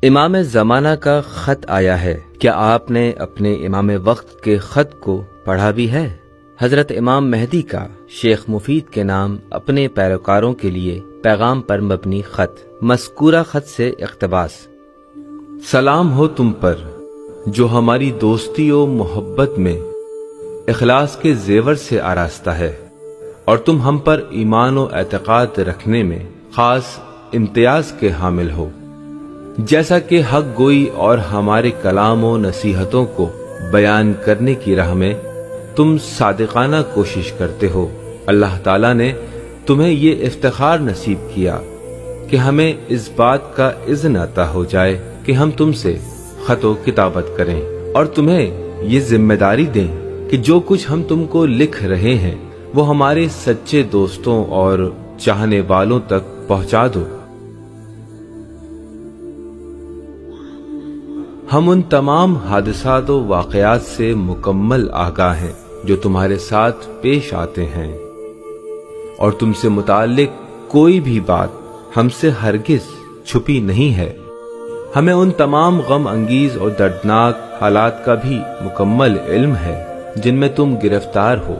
امام زمانہ کا خط آیا ہے، کیا آپ نے اپنے امام وقت کے خط کو پڑھا بھی ہے؟ حضرت امام مہدی کا شیخ مفید کے نام اپنے پیروکاروں کے لیے پیغام پر مبنی خط، مذکورہ خط سے اقتباس۔ سلام ہو تم پر جو ہماری دوستی و محبت میں اخلاص کے زیور سے آراستہ ہے، اور تم ہم پر ایمان و اعتقاد رکھنے میں خاص امتیاز کے حامل ہو، جیسا کہ حق گوئی اور ہمارے کلام و نصیحتوں کو بیان کرنے کی راہ میں تم صادقانہ کوشش کرتے ہو۔ اللہ تعالیٰ نے تمہیں یہ افتخار نصیب کیا کہ ہمیں اس بات کا اذن عطا ہو جائے کہ ہم تم سے خط و کتابت کریں، اور تمہیں یہ ذمہ داری دیں کہ جو کچھ ہم تم کو لکھ رہے ہیں وہ ہمارے سچے دوستوں اور چاہنے والوں تک پہنچا دو۔ ہم ان تمام حادثات و واقعات سے مکمل آگاہ ہیں جو تمہارے ساتھ پیش آتے ہیں، اور تم سے متعلق کوئی بھی بات ہم سے ہرگز چھپی نہیں ہے۔ ہمیں ان تمام غم انگیز اور دردناک حالات کا بھی مکمل علم ہے جن میں تم گرفتار ہو۔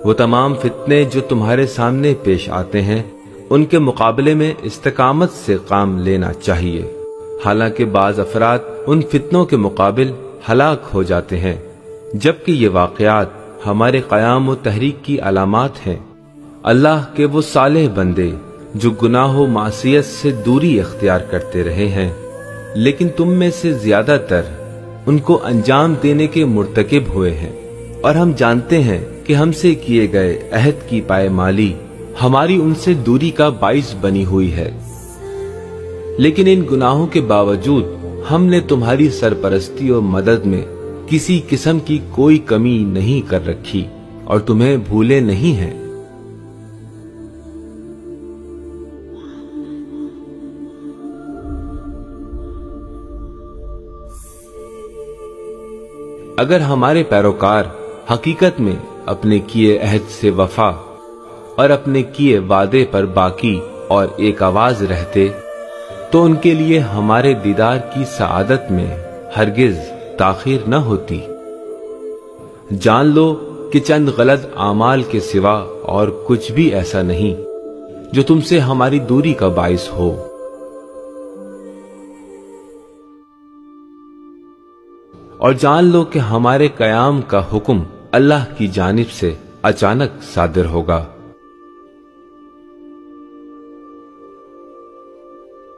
وہ تمام فتنے جو تمہارے سامنے پیش آتے ہیں ان کے مقابلے میں استقامت سے کام لینا چاہیے، حالانکہ بعض افراد ان فتنوں کے مقابل ہلاک ہو جاتے ہیں، جبکہ یہ واقعات ہمارے قیام و تحریک کی علامات ہیں۔ اللہ کے وہ صالح بندے جو گناہ و معصیت سے دوری اختیار کرتے رہے ہیں، لیکن تم میں سے زیادہ تر ان کو انجام دینے کے مرتکب ہوئے ہیں، اور ہم جانتے ہیں کہ ہم سے کیے گئے عہد کی پائمالی ہماری ان سے دوری کا باعث بنی ہوئی ہے، لیکن ان گناہوں کے باوجود ہم نے تمہاری سرپرستی اور مدد میں کسی قسم کی کوئی کمی نہیں کر رکھی اور تمہیں بھولے نہیں ہیں۔ اگر ہمارے پیروکار حقیقت میں اپنے کیے عہد سے وفا اور اپنے کیے وعدے پر باقی اور ایک آواز رہتے تو ان کے لیے ہمارے دیدار کی سعادت میں ہرگز تاخیر نہ ہوتی۔ جان لو کہ چند غلط اعمال کے سوا اور کچھ بھی ایسا نہیں جو تم سے ہماری دوری کا باعث ہو۔ اور جان لو کہ ہمارے قیام کا حکم اللہ کی جانب سے اچانک صادر ہوگا،